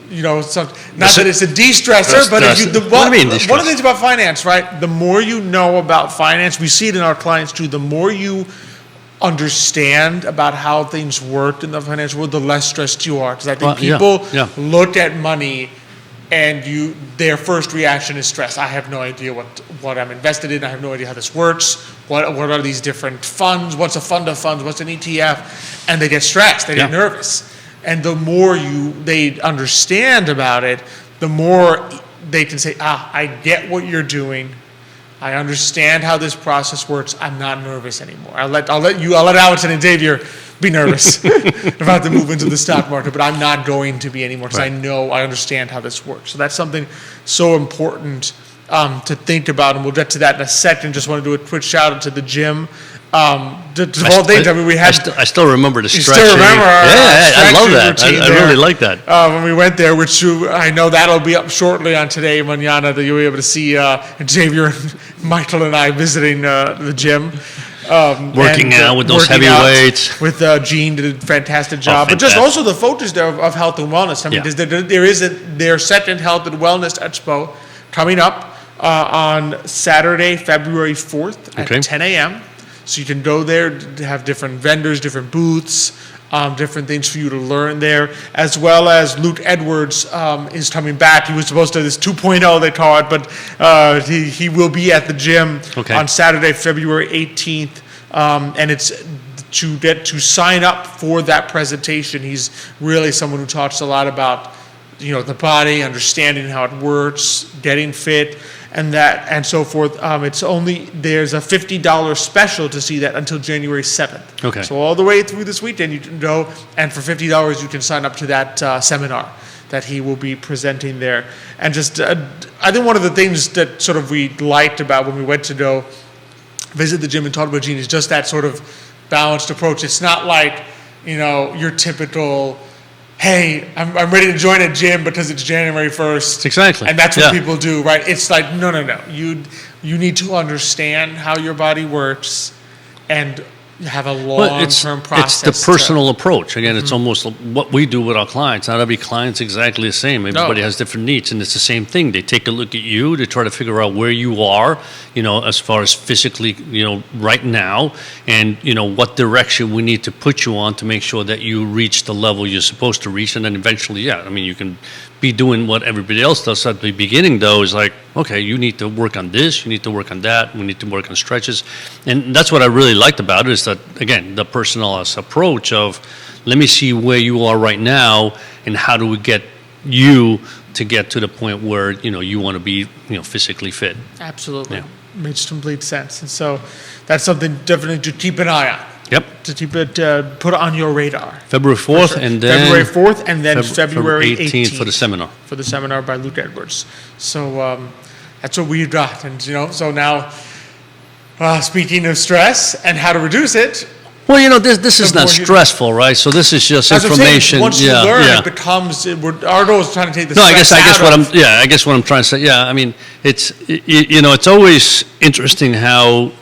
that it's a de-stressor, but one of the things about finance, right? The more you know about finance, we see it in our clients too. The more you understand about how things work in the financial world, the less stressed you are. Because I think people look at money and their first reaction is stress. I have no idea what I'm invested in. I have no idea how this works. What are these different funds? What's a fund of funds? What's an ETF? And they get stressed. They get nervous. And the more they understand about it, the more they can say, I get what you're doing. I understand how this process works. I'm not nervous anymore. I'll let Allison and Xavier be nervous about the move into the stock market, but I'm not going to be anymore because I understand how this works. So that's something so important to think about, and we'll get to that in a second. Just want to do a quick shout out to the gym. I still remember the stretching. You still remember I love that. I really like that. When we went there, which I know that'll be up shortly on today, Mañana, that you'll be able to see Xavier, Michael, and I visiting the gym. Working out with those heavy weights. With Gene did a fantastic job. But just also the focus there of health and wellness. There is their second Health and Wellness Expo coming up on Saturday, February 4th at 10 a.m. So you can go there to have different vendors, different booths, different things for you to learn there, as well as Luke Edwards is coming back. He was supposed to, this 2.0 they call it, but he will be at the gym on Saturday, February 18th, and it's to sign up for that presentation. He's really someone who talks a lot about the body, understanding how it works, getting fit, and so forth. There's a $50 special to see that until January 7th. Okay. So all the way through this weekend you can go, and for $50 you can sign up to that seminar that he will be presenting there. And just, I think one of the things that sort of we liked about when we went to go visit the gym and talk about Gene is just that sort of balanced approach. It's not like, your typical, hey, I'm ready to join a gym because it's January 1st. Exactly. And that's what people do, right? It's like, no. You need to understand how your body works and have a long-term process. It's the personal approach. Again, it's almost what we do with our clients. Not every client's exactly the same. Everybody has different needs, and it's the same thing. They take a look at you to try to figure out where you are, as far as physically, right now, and, what direction we need to put you on to make sure that you reach the level you're supposed to reach, and then eventually, you can be doing what everybody else does at the beginning, though, is like, okay, you need to work on this, you need to work on that, we need to work on stretches. And that's what I really liked about it, is that, again, the personalized approach of, let me see where you are right now, and how do we get you to get to the point where, you want to be, physically fit. Absolutely. Makes complete sense. And so that's something definitely to keep an eye on. Yep. To keep it, put it on your radar. February 4th, sure. And then February 4th, and then February 18th for the seminar. For the seminar by Luke Edwards. So that's what we've got, and so now, speaking of stress and how to reduce it. Well, this is not stressful, right? So this is just information. Once you learn, it becomes. Our goal is trying to take the stress I guess what I'm trying to say. Yeah, it's it's always interesting how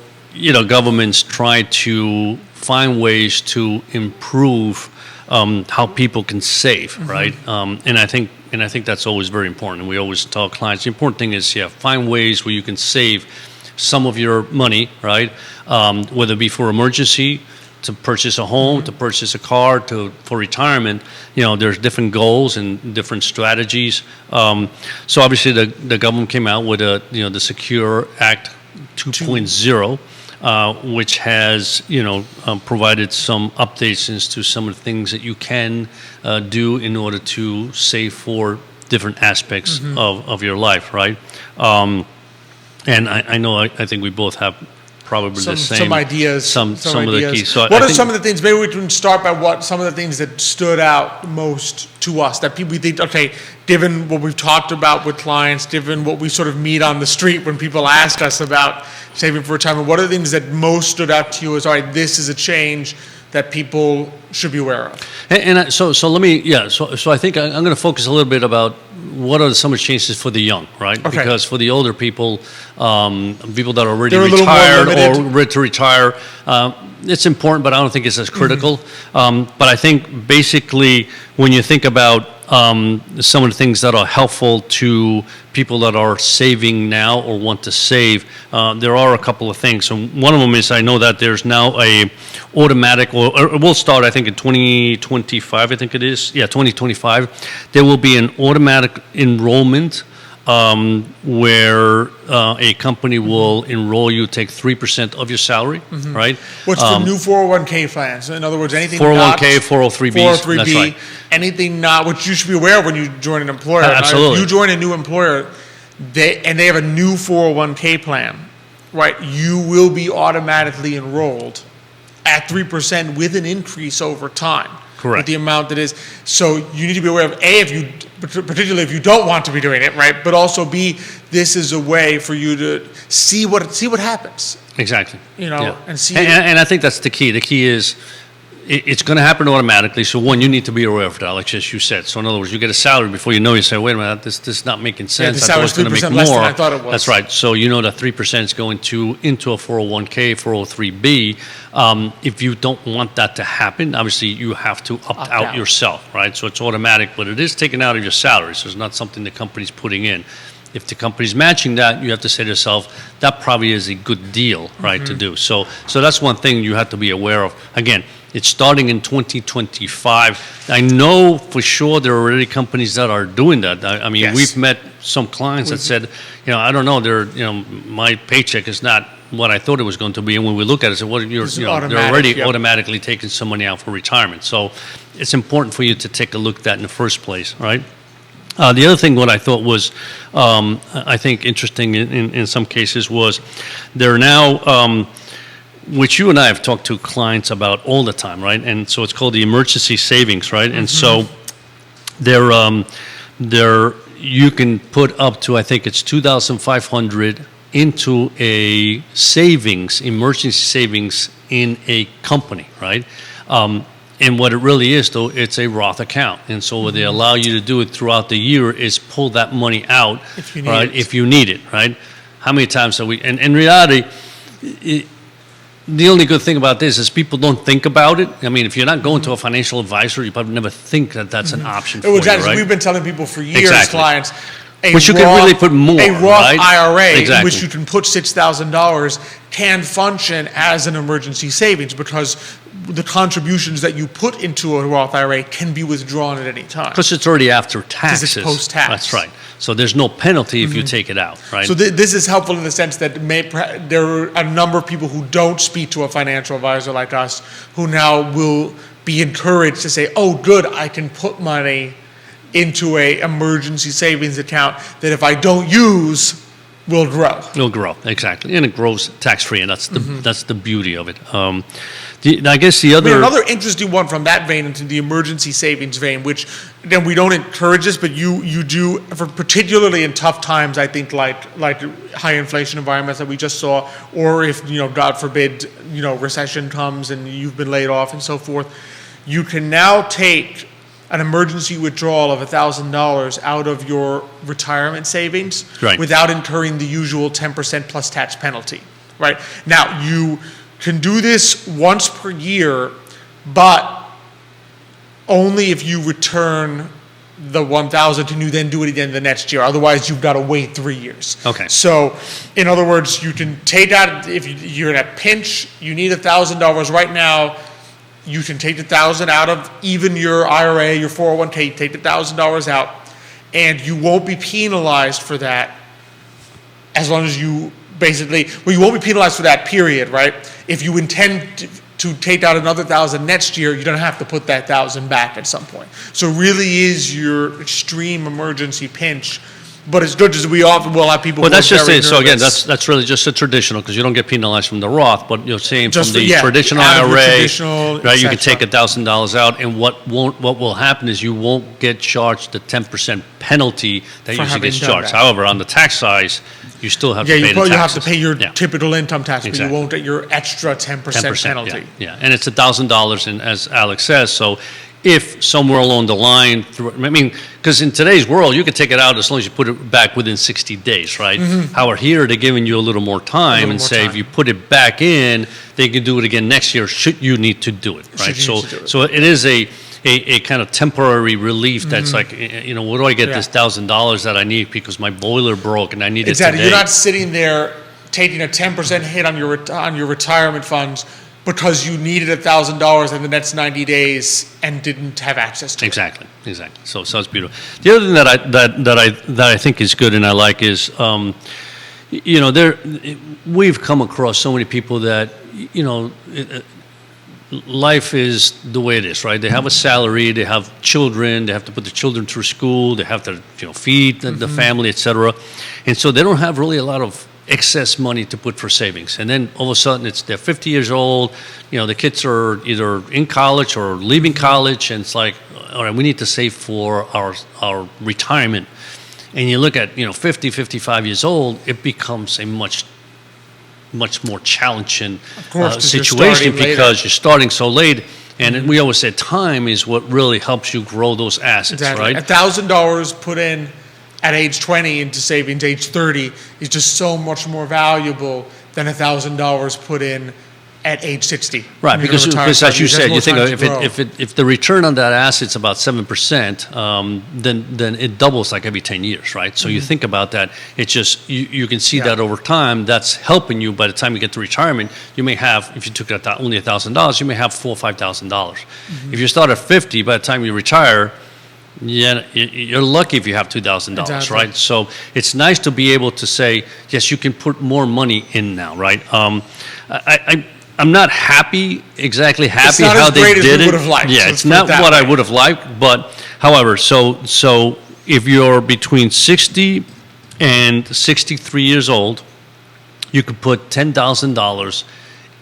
governments try to find ways to improve how people can save, right? And I think that's always very important. And we always tell clients the important thing is find ways where you can save some of your money, right? Whether it be for emergency, to purchase a home, to purchase a car, for retirement, there's different goals and different strategies. So obviously the government came out with the Secure Act 2.0. Which has, provided some updates as to some of the things that you can do in order to save for different aspects of your life, right? And I think we both have probably the same. Some ideas. Some of the keys. So what are some of the things, maybe we can start by some of the things that stood out most to us, that people think, okay, given what we've talked about with clients, given what we sort of meet on the street when people ask us about saving for retirement, what are the things that most stood out to you as, all right, this is a change that people should be aware of? So let me, so I think I'm going to focus a little bit about what are some of the changes for the young, right? Okay. Because for the older people, people that are already They're retired or ready to retire, it's important, but I don't think it's as critical. But I think basically when you think about some of the things that are helpful to people that are saving now or want to save, there are a couple of things. So one of them is, I know that there's now a automatic, or we'll start, I think in 2025, I think it is. Yeah, 2025. There will be an automatic enrollment where a company will enroll you, take 3% of your salary, right? What's the new 401k plans? In other words, anything 401k, 403b, that's right. Anything not, which you should be aware of when you join an employer. Absolutely. If you join a new employer, they have a new 401k plan, right? You will be automatically enrolled at 3% with an increase over time. Correct. With the amount that is. So you need to be aware of, A, particularly if you don't want to be doing it, right? But also, B, this is a way for you to see what happens. Exactly. And see. And I think that's the key. The key is it's going to happen automatically. So one, you need to be aware of that, like just you said. So in other words, you get a salary before you know, you say, wait a minute, this is not making sense. The salary's 3% less than I thought it was. That's right. So you know that 3% is going into a 401k, 403b. If you don't want that to happen, obviously you have to opt out yourself, right? So it's automatic, but it is taken out of your salary. So it's not something the company's putting in. If the company's matching that, you have to say to yourself, that probably is a good deal, right, to do. So that's one thing you have to be aware of. Again, it's starting in 2025. I know for sure there are already companies that are doing that. I mean, Yes. we've met some clients that said, I don't know, my paycheck is not what I thought it was going to be. And when we look at it, they're already automatically taking some money out for retirement. So it's important for you to take a look at that in the first place, right? The other thing, what I thought was, I think interesting in some cases was, they're now, which you and I have talked to clients about all the time, right? And so it's called the emergency savings, right? And so you can put up to, I think it's $2,500 into a savings, emergency savings in a company, right? And what it really is, though, it's a Roth account. And so what they allow you to do it throughout the year is pull that money out, if you need it, right? How many times have we, and in reality, the only good thing about this is people don't think about it. I mean, if you're not going to a financial advisor, you probably never think that that's an option for you, right? We've been telling people for years, clients, which you can really put more, a Roth right? IRA, in which you can put $6,000, can function as an emergency savings because the contributions that you put into a Roth IRA can be withdrawn at any time. Because it's already after taxes. Because it's post-tax. That's right. So there's no penalty if you take it out, right? So this is helpful in the sense that there are a number of people who don't speak to a financial advisor like us who now will be encouraged to say, oh, good, I can put money into a emergency savings account that if I don't use, will grow. It'll grow, exactly. And it grows tax-free, and that's the beauty of it. I guess another interesting one from that vein into the emergency savings vein, which, again, we don't encourage this, but you do, for particularly in tough times, I think, like high inflation environments that we just saw, or if, God forbid, recession comes and you've been laid off and so forth, you can now take an emergency withdrawal of $1,000 out of your retirement savings without incurring the usual 10% plus tax penalty, right? Now, you can do this once per year, but only if you return the $1,000 and you then do it again the next year. Otherwise, you've got to wait 3 years. Okay. So, in other words, you can take out, if you're in a pinch, you need $1,000 right now, you can take the $1,000 out of even your IRA, your 401k, take the $1,000 out, and you won't be penalized for that as long as you basically, well, you won't be penalized for that period, right? If you intend to take out another $1,000 next year, you don't have to put that $1,000 back at some point. So it really is your extreme emergency pinch. But it's good because we often will have people. Well, who that's are just very it. So again, nervous. that's really just a traditional, because you don't get penalized from the Roth, but you're saying Just from the yeah, traditional out of the IRA, traditional, right? You et can take cetera. $1,000 out, and what will happen is you won't get charged the 10% penalty that For usually having gets done charged. that. Have on the tax size, you still have Yeah, to pay the you have taxes. to pay your Yeah. typical income tax, Exactly. but you won't get your extra 10% penalty. Yeah, and it's $1,000, and as Alex says, so if somewhere along the line, I mean, because in today's world, you can take it out as long as you put it back within 60 days, right? However, here they're giving you a little more time and more say if time. you put it back in, they can do it again next year. Should you need to do it, right? Should you need to do it. So it is a kind of temporary relief that's like, where do I get Yeah. this $1,000 that I need because my boiler broke and I need it Exactly. today? You're not sitting there taking a 10% hit on your retirement funds because you needed $1,000 in the next 90 days and didn't have access to it. Exactly. So it's beautiful. The other thing that I think is good and I like is, we've come across so many people that, life is the way it is, right? They have a salary, they have children, they have to put the children through school, they have to, feed the family, et cetera. And so they don't have really a lot of excess money to put for savings. And then all of a sudden they're 50 years old, the kids are either in college or leaving college, and it's like, all right, we need to save for our retirement. And you look at, 50, 55 years old, it becomes a much more challenging course, 'cause you're situation starting later. because you're starting so late. And we always said time is what really helps you grow those assets, Exactly. right? $1,000 put in at age 20 into savings age 30 is just so much more valuable than $1,000 put in at age 60. Right, when you're gonna because retire as you five years. said, you There's think more if time to grow. if the return on that asset's about 7%, then it doubles like every 10 years, right? So you think about that, it's just you can see Yeah. that over time. That's helping you. By the time you get to retirement, you may have, if you took out only $1,000, you may have $4,000 or $5,000. If you start at 50, by the time you retire, yeah, you're lucky if you have $2,000, Exactly. right? So it's nice to be able to say, yes, you can put more money in now, right? I'm not exactly happy not how as they great as did we it. would have liked, Yeah, let's it's put it not that what I way. would have liked, but however, so if you're between 60 and 63 years old, you could put $10,000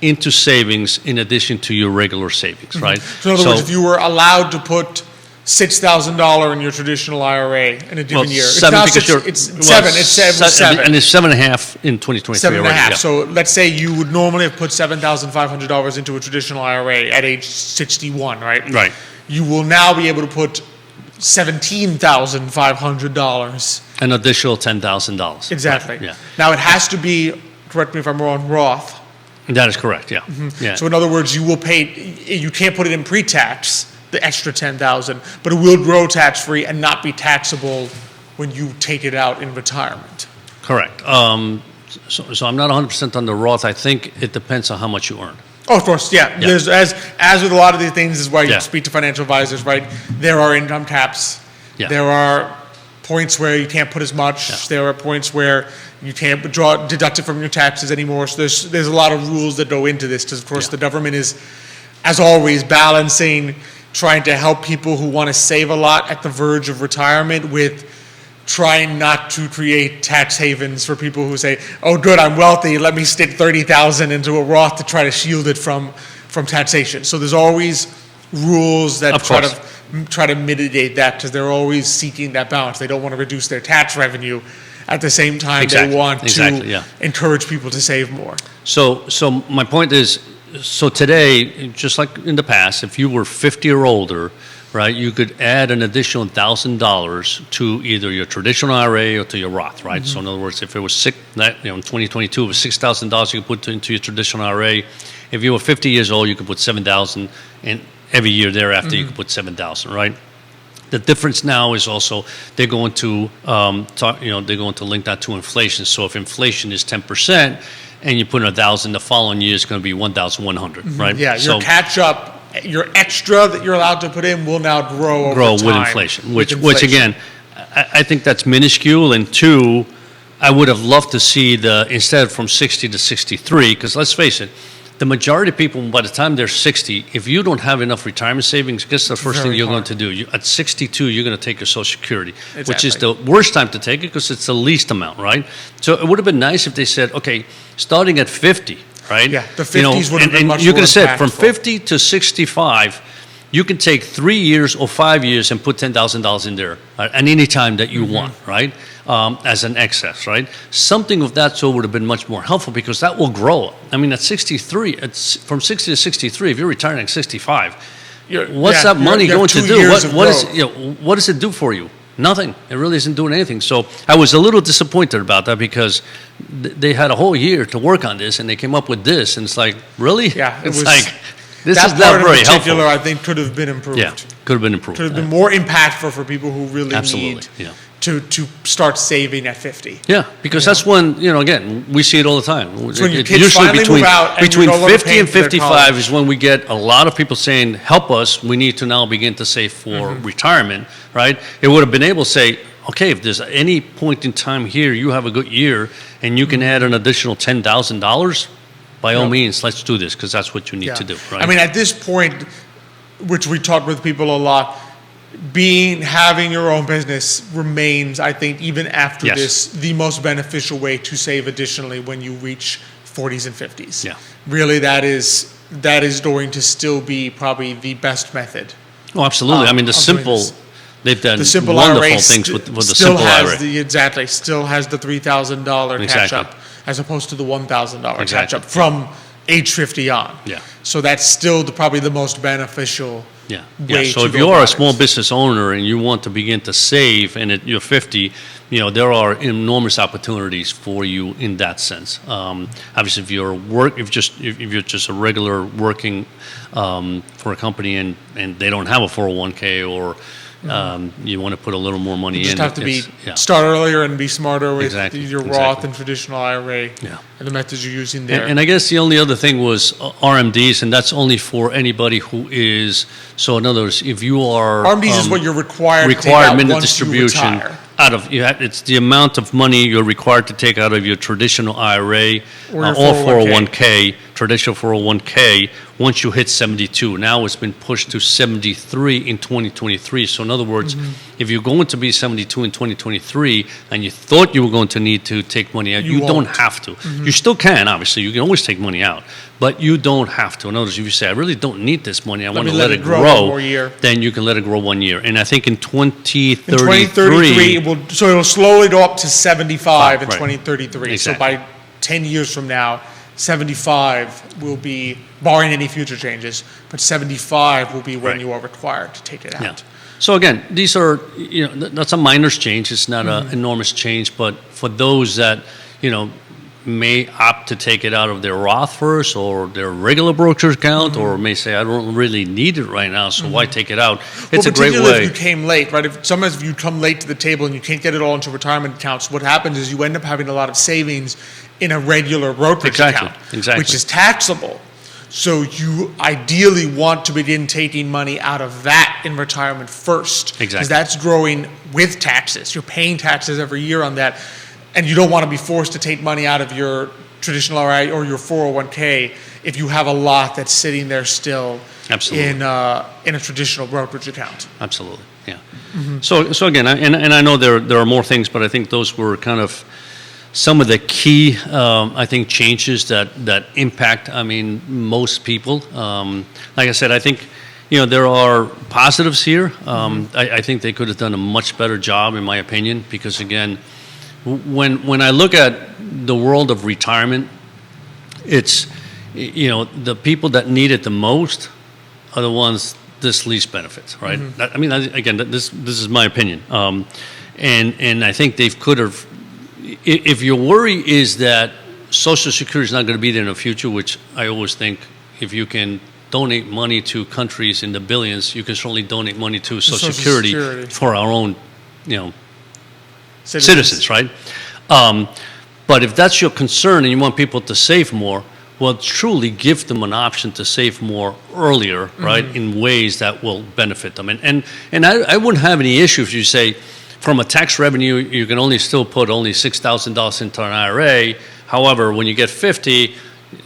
into savings in addition to your regular savings, right? So in other words, if you were allowed to put $6,000 in your traditional IRA in a given year, seven, now because it's seven. It's seven. and it's 7.5 in 2023 Seven and a already. half. yeah. So let's say you would normally have put $7,500 into a traditional IRA at age 61, right? Right. You will now be able to put $17,500. An additional $10,000. Exactly. Right, yeah. Now it has to be, correct me if I'm wrong, Roth. That is correct, yeah. Yeah. So in other words, you will pay, you can't put it in pre-tax, the extra $10,000, but it will grow tax-free and not be taxable when you take it out in retirement. Correct. So I'm not 100% on the Roth. I think it depends on how much you earn. Oh, of course, yeah. Yeah. There's, as with a lot of these things, this is why you Yeah. speak to financial advisors, right? There are income caps. Yeah. There are points where you can't put as much. Yeah. There are points where you can't deduct it from your taxes anymore. So there's a lot of rules that go into this. Because of course, Yeah. the government is, as always, balancing trying to help people who want to save a lot at the verge of retirement with trying not to create tax havens for people who say, oh, good, I'm wealthy, let me stick $30,000 into a Roth to try to shield it from taxation. So there's always rules that Of try to mitigate that because they're always seeking that balance. They don't want to reduce their tax revenue. At the same time, Exactly. they want Exactly, to yeah. encourage people to save more. So my point is, so today, just like in the past, if you were 50 or older, right, you could add an additional $1,000 to either your traditional IRA or to your Roth, right? So in other words, if it was in 2022, it was $6,000 you could put into your traditional IRA. If you were 50 years old, you could put $7,000, and every year thereafter you could put $7,000, right? The difference now is also they're going to link that to inflation. So if inflation is 10%, and you put in 1,000, the following year is going to be 1,100, right? Yeah, So your catch-up your extra that you're allowed to put in will now grow over time. With inflation, which again, I think that's minuscule. And two, I would have loved to see instead from 60 to 63, because let's face it, the majority of people, by the time they're 60, if you don't have enough retirement savings, guess the first thing you're going to do? At 62, you're going to take your Social Security, which is the worst time to take it because it's the least amount, right? So it would have been nice if they said, okay, starting at 50, right? Yeah, the 50s would have been much more you could have said from impactful. 50 to 65, you can take 3 years or 5 years and put $10,000 in there at any time that you want, right? As an excess, right? Something of that sort would have been much more helpful because that will grow. I mean, at 63, from 60 to 63, if you're retiring at 65, what's that money going to do? What does it do for you? Nothing. It really isn't doing anything. So I was a little disappointed about that because they had a whole year to work on this and they came up with this, and it's like, really? Yeah, it's like, this that is not part very in particular, helpful. I think, could have been improved. Yeah, could have been improved. Could have been more impactful for people who really Absolutely, need yeah. to start saving at 50. Yeah, because that's when, again, we see it all the time. It's when your kids finally move out and between you're no longer 50 paying and for their 55 college. is when we get a lot of people saying, help us, we need to now begin to save for retirement, right? It would have been able to say, okay, if there's any point in time here, you have a good year, and you can add an additional $10,000, by all means, let's do this, because that's what you need to do, right? I mean, at this point, which we talk with people a lot, having your own business remains, I think, even after this, the most beneficial way to save additionally when you reach 40s and 50s. Yeah. Really, that is going to still be probably the best method. Oh, absolutely. I mean, they've done wonderful IRA things with the still simple has IRA. Still has the $3,000 catch-up as opposed to the $1,000 catch-up from age 50 on. Yeah. So that's still probably the most beneficial way So to if go you are about a small it. business owner and you want to begin to save and you're 50, there are enormous opportunities for you in that sense. Obviously, if you're just a regular working for a company and they don't have a 401k or you want to put a little more money in. You just have to start earlier and be smarter with your Roth Exactly. and traditional IRA and the methods you're using there. And I guess the only other thing was RMDs, and that's only for anybody who is, so in other words, if you are... RMDs is what you're required to take out minute once distribution you retire. It's the amount of money you're required to take out of your traditional IRA Or your 401k, traditional 401k, once you hit 72. Now it's been pushed to 73 in 2023. So in other words, if you're going to be 72 in 2023 and you thought you were going to need to take money out, you don't have to. You still can, obviously. You can always take money out, but you don't have to. In other words, if you say, I really don't need this money, I want to let it grow, one more year. then you can let it grow 1 year. And I think in In 2033, it'll slowly go up to 75 in Right. 2033. Exactly. So by 10 years from now, 75 will be, barring any future changes, but 75 will be when Right. you are required to take it out. Yeah. So again, these are, that's a minor change. It's not an enormous change, but for those that, may opt to take it out of their Roth first or their regular brokerage account, or may say, I don't really need it right now, so why take it out? It's a great particularly way. if you came late, right? Sometimes if you come late to the table and you can't get it all into retirement accounts, what happens is you end up having a lot of savings in a regular brokerage account, which is taxable. So you ideally want to begin taking money out of that in retirement first. Because that's growing with taxes. You're paying taxes every year on that. And you don't want to be forced to take money out of your traditional IRA or your 401k if you have a lot that's sitting there still in a traditional brokerage account. Absolutely, yeah. So again, and I know there are more things, but I think those were kind of some of the key, I think, changes that impact, most people. Like I said, I think, there are positives here. I think they could have done a much better job, in my opinion, because again, when I look at the world of retirement, it's, the people that need it the most are the ones this least benefits, right? Again, this is my opinion. And I think they could have, if your worry is that Social Security is not going to be there in the future, which I always think if you can donate money to countries in the billions, you can certainly donate money to Social Security for our own, citizens, right? But if that's your concern and you want people to save more, well, truly give them an option to save more earlier, right, in ways that will benefit them. And I wouldn't have any issue if you say, from a tax revenue, you can only still put only $6,000 into an IRA. However, when you get 50,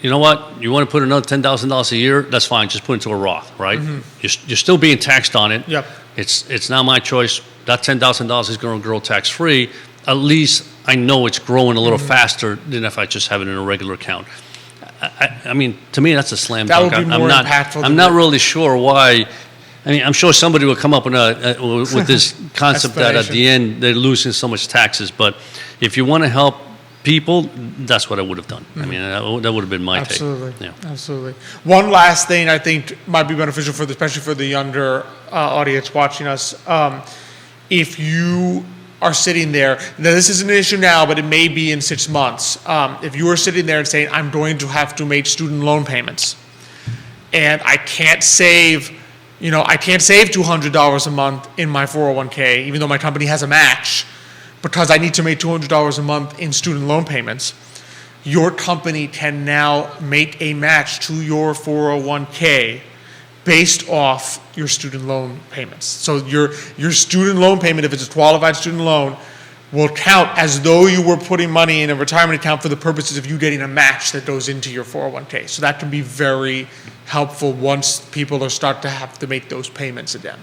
you know what? You want to put another $10,000 a year? That's fine. Just put it into a Roth, right? You're still being taxed on it. Yep. It's not my choice. That $10,000 is going to grow tax-free. At least I know it's growing a little faster than if I just have it in a regular account. I mean, to me, that's a slam dunk. That would be more impactful. I'm not really sure why. I mean, I'm sure somebody will come up with this concept that at the end they're losing so much taxes. But if you want to help people, that's what I would have done. I mean, that would have been my take. Yeah. Absolutely. One last thing I think might be beneficial especially for the younger audience watching us. If you are sitting there, now this isn't an issue now, but it may be in 6 months. If you are sitting there and saying, I'm going to have to make student loan payments, and I can't save $200 a month in my 401k, even though my company has a match, because I need to make $200 a month in student loan payments, your company can now make a match to your 401k based off your student loan payments. So your student loan payment, if it's a qualified student loan, will count as though you were putting money in a retirement account for the purposes of you getting a match that goes into your 401k. So that can be very helpful once people start to have to make those payments again.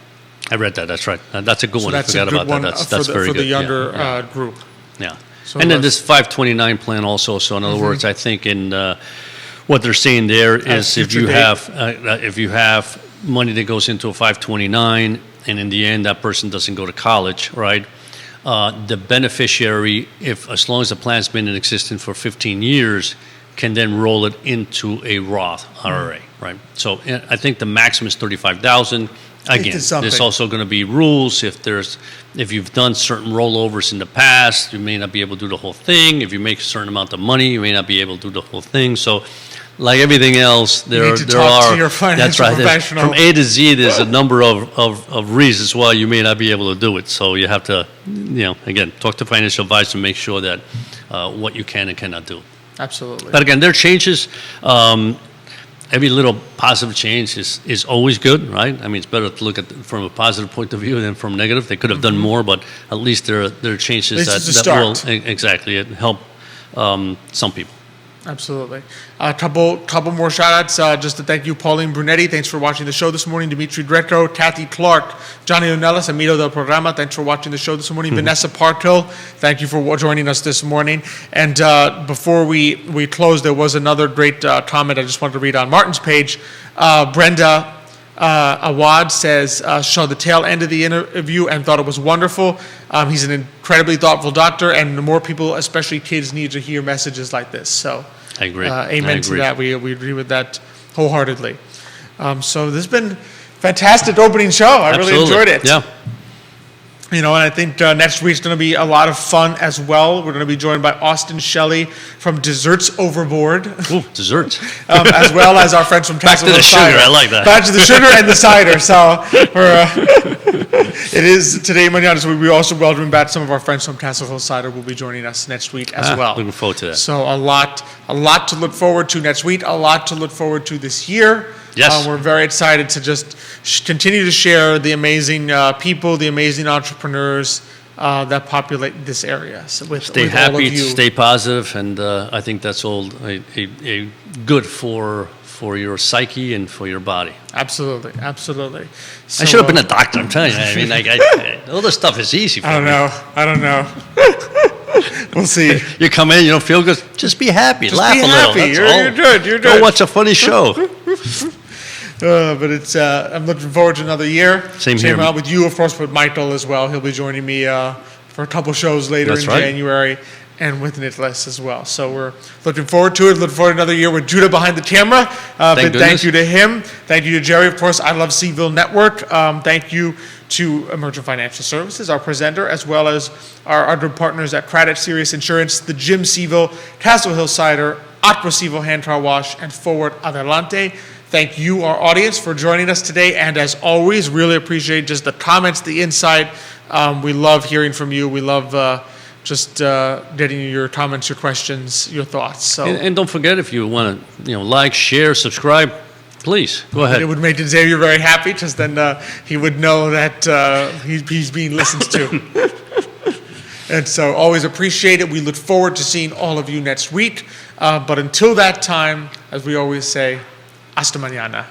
I read that. That's right. That's a good So one. that's I forgot a good about one that. That's very good. for the younger group. Yeah. So And then this 529 plan also. So in other words, I think in what they're saying there is if you have money that goes into a 529 and in the end that person doesn't go to college, right? The beneficiary, as long as the plan's been in existence for 15 years, can then roll it into a Roth IRA, right? So I think the maximum is $35,000. Again, there's also going to be rules. If you've done certain rollovers in the past, you may not be able to do the whole thing. If you make a certain amount of money, you may not be able to do the whole thing. So, like everything else, there are to your financial professional. From A to Z, there's a number of reasons why you may not be able to do it. So you have to, again, talk to financial advisor to make sure that what you can and cannot do. Absolutely. But again, there are changes. Every little positive change is always good, right? I mean, it's better to look at it from a positive point of view than from negative. They could have done more, but at least there are changes that will help some people. Absolutely. A couple more shout-outs. Just to thank you, Pauline Brunetti. Thanks for watching the show this morning. Dimitri Greco, Kathy Clark, Johnny Onellis, Amido del Programa. Thanks for watching the show this morning. Vanessa Parkhill, thank you for joining us this morning. And before we close, there was another great comment I just wanted to read on Martin's page. Brenda Awad says, saw the tail end of the interview and thought it was wonderful. He's an incredibly thoughtful doctor, and the more people, especially kids, need to hear messages like this. So, I agree. Amen to that. We agree with that wholeheartedly. So this has been fantastic opening show. I really enjoyed it. Yeah. And I think next week's going to be a lot of fun as well. We're going to be joined by Austin Shelley from Desserts Overboard. Ooh, desserts. As well as our friends from Back to the Cider. sugar, I like that. Back to the sugar and the cider. So it is today, Mañana. So we also welcome back some of our friends from Castle Hill Cider will be joining us next week as well. Looking forward to that. So a lot to look forward to next week, a lot to look forward to this year. Yes. We're very excited to just continue to share the amazing people, the amazing entrepreneurs that populate this area. So stay happy, stay positive, and I think that's all a good for your psyche and for your body. Absolutely. So, I should have been a doctor, I'm telling you. I mean, all this stuff is easy for me. I don't know. We'll see. You come in, you don't feel good, just be happy, laugh a little. That's all. You're good. Go watch a funny show. But it's I'm looking forward to another year. Same here. Out with you, of course, with Michael as well. He'll be joining me for a couple shows later January, and with Nicholas as well. So we're looking forward to it. Looking forward to another year with Judah behind the camera. Thank you to him. Thank you to Jerry, of course. I Love CVille Network. Thank you to Emergent Financial Services, our presenter, as well as our other partners at Craddock Serious Insurance, the Jim CVille, Castle Hill Cider, Aqua CVille Hand Car Wash, and Forward Adelante. Thank you, our audience, for joining us today. And as always, really appreciate just the comments, the insight. We love hearing from you. We love just getting your comments, your questions, your thoughts. So And don't forget, if you want to, like, share, subscribe, please go ahead. it would make Xavier very happy, because then he would know that he's being listened to. And so always appreciate it. We look forward to seeing all of you next week. But until that time, as we always say, hasta mañana.